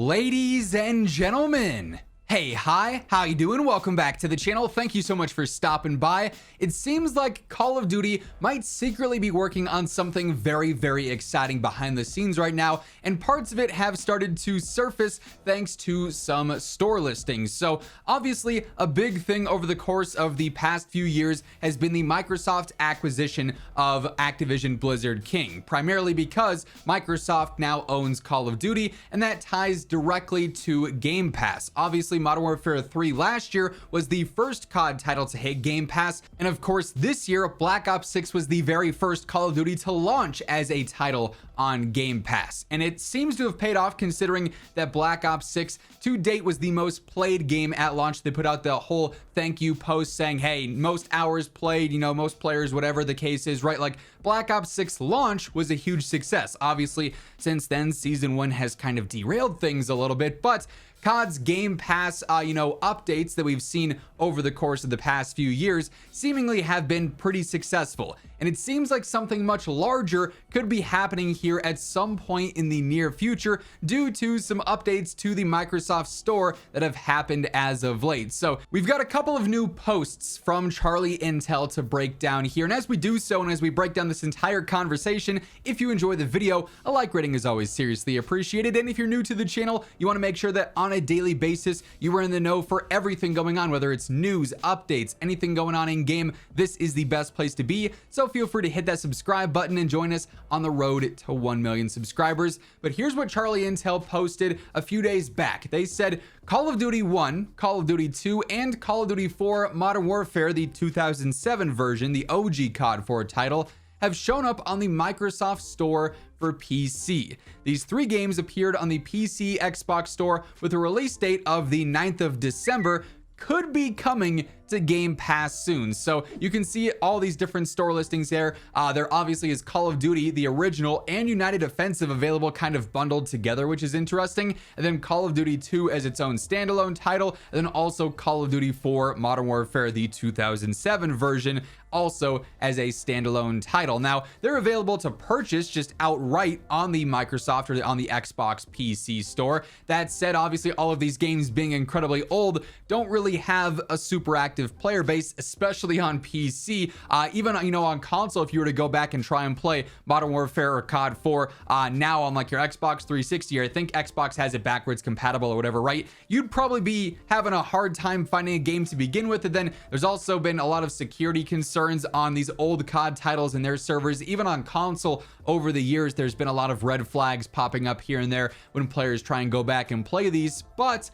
Ladies and gentlemen, hey, hi, how you doing? Welcome back to the channel. Thank you so much for stopping by. It seems like Call of Duty might secretly be working on something very exciting behind the scenes right now, and parts of it have started to surface thanks to some store listings. So obviously a big thing over the course of the past few years has been the Microsoft acquisition of Activision Blizzard King, primarily because Microsoft now owns Call of Duty, and that ties directly to Game Pass. Obviously Modern Warfare 3 last year was the first COD title to hit Game Pass, and of course this year Black Ops 6 was the very first Call of Duty to launch as a title on Game Pass, and it seems to have paid off considering that Black Ops 6 to date was the most played game at launch. They put out the whole thank you post saying, hey, most hours played, most players, whatever the case is, right? Like Black Ops 6 launch was a huge success. Obviously since then season 1 has kind of derailed things a little bit, but COD's Game Pass, updates that we've seen over the course of the past few years seemingly have been pretty successful. And it seems like something much larger could be happening here at some point in the near future due to some updates to the Microsoft Store that have happened as of late. So we've got a couple of new posts from Charlie Intel to break down here. And as we do so, and as we break down this entire conversation, if you enjoy the video, a like rating is always seriously appreciated. And if you're new to the channel, you want to make sure that on a daily basis, you are in the know for everything going on, whether it's news, updates, anything going on in game. This is the best place to be. So feel free to hit that subscribe button and join us on the road to 1 million subscribers. But here's what Charlie Intel posted a few days back. They said Call of Duty 1, Call of Duty 2, and Call of Duty 4 Modern Warfare, the 2007 version, the OG COD 4 title, have shown up on the Microsoft Store for PC. These three games appeared on the PC Xbox Store with a release date of the 9th of December, could be coming to Game Pass soon. So you can see all these different store listings there. There obviously is Call of Duty, the original, and United Offensive available kind of bundled together, which is interesting. And then Call of Duty 2 as its own standalone title. And then also Call of Duty 4 Modern Warfare, the 2007 version, also as a standalone title. Now, they're available to purchase just outright on the Microsoft or on the Xbox PC store. That said, obviously all of these games being incredibly old don't really have a super active player base, especially on PC. Even on console, if you were to go back and try and play Modern Warfare or COD 4 now on like your Xbox 360, or I think Xbox has it backwards compatible or whatever, right? You'd probably be having a hard time finding a game to begin with. And then there's also been a lot of security concerns on these old COD titles and their servers. Even on console over the years, there's been a lot of red flags popping up here and there when players try and go back and play these. But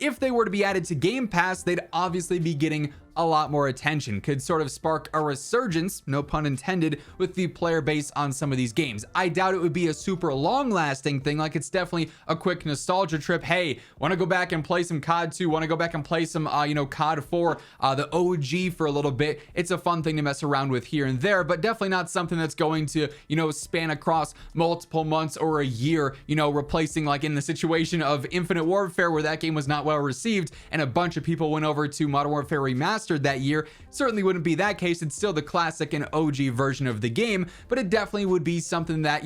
if they were to be added to Game Pass, they'd obviously be getting a lot more attention, could sort of spark a resurgence, no pun intended, with the player base on some of these games. I doubt it would be a super long lasting thing. Like, it's definitely a quick nostalgia trip. Hey, want to go back and play some COD 2, want to go back and play some COD 4, the OG for a little bit. It's a fun thing to mess around with here and there, but definitely not something that's going to span across multiple months or a year, replacing, like in the situation of Infinite Warfare, where that game was not well received and a bunch of people went over to Modern Warfare Remastered that year. Certainly wouldn't be that case. It's still the classic and OG version of the game, but it definitely would be something that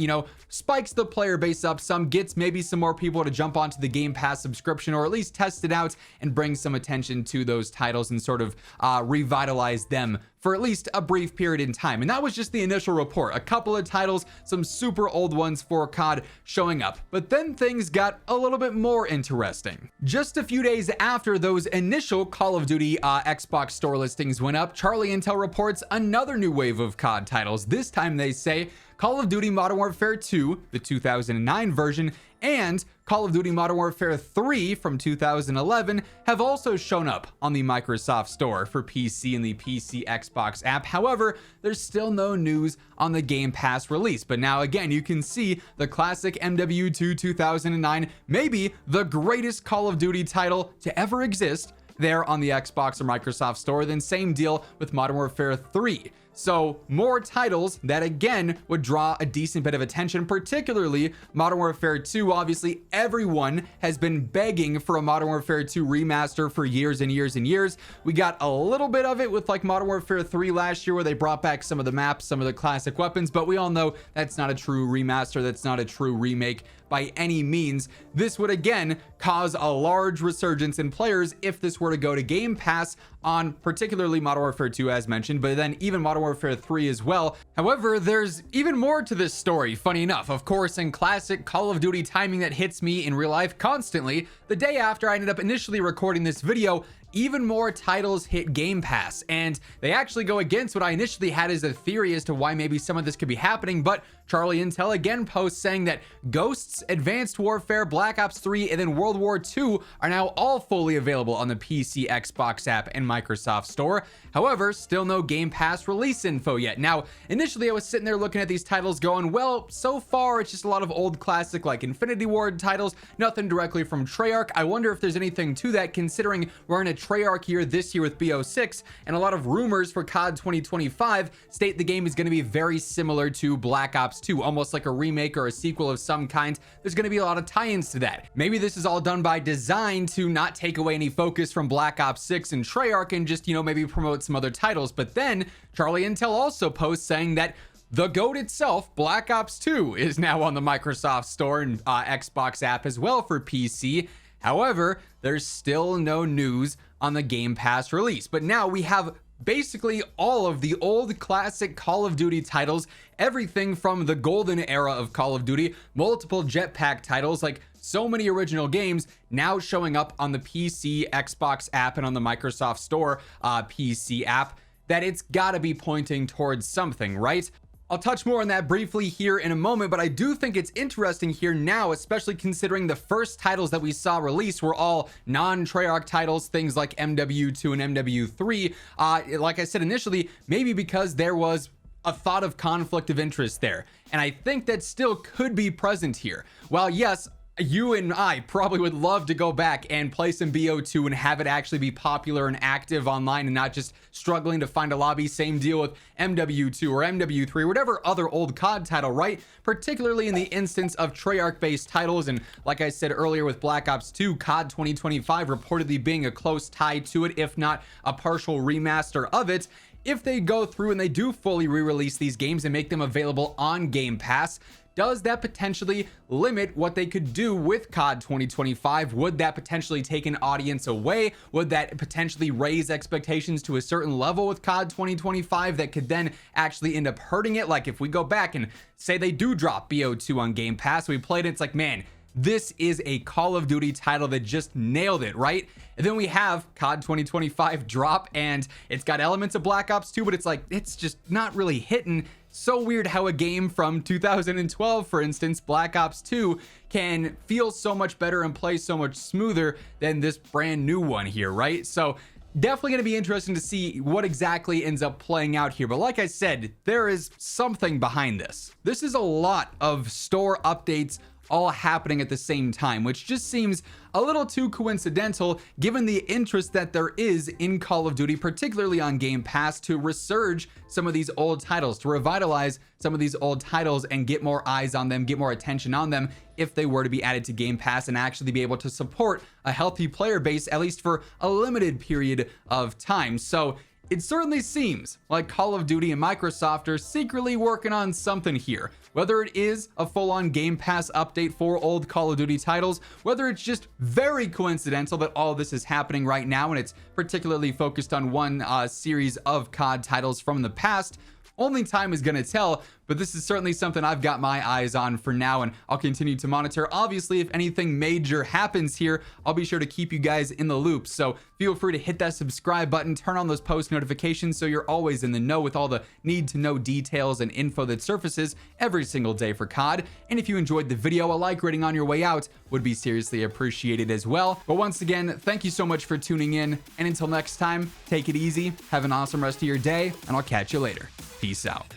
spikes the player base up some, gets maybe some more people to jump onto the Game Pass subscription, or at least test it out and bring some attention to those titles and sort of revitalize them for at least a brief period in time. And that was just the initial report. A couple of titles, some super old ones for COD showing up. But then things got a little bit more interesting. Just a few days after those initial Call of Duty Xbox store listings went up, Charlie Intel reports another new wave of COD titles. This time they say Call of Duty Modern Warfare 2, the 2009 version, and Call of Duty Modern Warfare 3 from 2011 have also shown up on the Microsoft Store for PC and the PC Xbox app. However, there's still no news on the Game Pass release. But now again, you can see the classic MW2 2009, maybe the greatest Call of Duty title to ever exist, there on the Xbox or Microsoft Store. Then same deal with Modern Warfare 3. So more titles that again would draw a decent bit of attention, particularly Modern Warfare 2. Obviously, everyone has been begging for a Modern Warfare 2 remaster for years and years and years. We got a little bit of it with like Modern Warfare 3 last year, where they brought back some of the maps, some of the classic weapons, but we all know that's not a true remaster. That's not a true remake by any means. This would again cause a large resurgence in players if this were to go to Game Pass on particularly Modern Warfare 2 as mentioned, but then even Modern Warfare 3 as well. However, there's even more to this story, funny enough. Of course, in classic Call of Duty timing that hits me in real life constantly, the day after I ended up initially recording this video, even more titles hit Game Pass, and they actually go against what I initially had as a theory as to why maybe some of this could be happening. But Charlie Intel again posts saying that Ghosts, Advanced Warfare, Black Ops 3, and then World War 2 are now all fully available on the PC, Xbox app, and Microsoft Store. However, still no Game Pass release info yet. Now, initially I was sitting there looking at these titles going, well, so far it's just a lot of old classic like Infinity Ward titles, nothing directly from Treyarch. I wonder if there's anything to that, considering we're in a Treyarch year this year with BO6, and a lot of rumors for COD 2025 state the game is going to be very similar to Black Ops 2, almost like a remake or a sequel of some kind. There's going to be a lot of tie-ins to that. Maybe this is all done by design to not take away any focus from Black Ops 6 and Treyarch and just, you know, maybe promote some other titles. But then Charlie Intel also posts saying that the GOAT itself, Black Ops 2, is now on the Microsoft Store and Xbox app as well for PC. However, there's still no news on the Game Pass release. But now we have basically all of the old classic Call of Duty titles, everything from the golden era of Call of Duty, multiple jetpack titles, like so many original games now showing up on the PC, Xbox app, and on the Microsoft Store PC app, that it's gotta be pointing towards something, right? I'll touch more on that briefly here in a moment, but I do think it's interesting here now, especially considering the first titles that we saw released were all non-Treyarch titles, things like MW2 and MW3. Like I said initially, maybe because there was a thought of conflict of interest there, and I think that still could be present here. While yes, you and I probably would love to go back and play some BO2 and have it actually be popular and active online and not just struggling to find a lobby. Same deal with MW2 or MW3, whatever other old COD title, right? Particularly in the instance of Treyarch-based titles, and like I said earlier with Black Ops 2, COD 2025 reportedly being a close tie to it, if not a partial remaster of it. If they go through and they do fully re-release these games and make them available on Game Pass, does that potentially limit what they could do with COD 2025? Would that potentially take an audience away? Would that potentially raise expectations to a certain level with COD 2025 that could then actually end up hurting it? Like if we go back and say they do drop BO2 on Game Pass, we played it, it's like, man, this is a Call of Duty title that just nailed it, right? And then we have COD 2025 drop, and it's got elements of Black Ops 2, but it's like, it's just not really hitting. So weird how a game from 2012, for instance, Black Ops 2, can feel so much better and play so much smoother than this brand new one here, right? So definitely going to be interesting to see what exactly ends up playing out here. But like I said, there is something behind this. This is a lot of store updates all happening at the same time, which just seems a little too coincidental given the interest that there is in Call of Duty, particularly on Game Pass, to resurge some of these old titles, to revitalize some of these old titles and get more eyes on them, get more attention on them if they were to be added to Game Pass and actually be able to support a healthy player base, at least for a limited period of time. So it certainly seems like Call of Duty and Microsoft are secretly working on something here. Whether it is a full-on Game Pass update for old Call of Duty titles, whether it's just very coincidental that all this is happening right now and it's particularly focused on one series of COD titles from the past, only time is going to tell. But this is certainly something I've got my eyes on for now, and I'll continue to monitor. Obviously, if anything major happens here, I'll be sure to keep you guys in the loop. So feel free to hit that subscribe button, turn on those post notifications so you're always in the know with all the need to know details and info that surfaces every single day for COD. And if you enjoyed the video, a like rating on your way out would be seriously appreciated as well. But once again, thank you so much for tuning in, and until next time, take it easy, have an awesome rest of your day, and I'll catch you later. Peace out.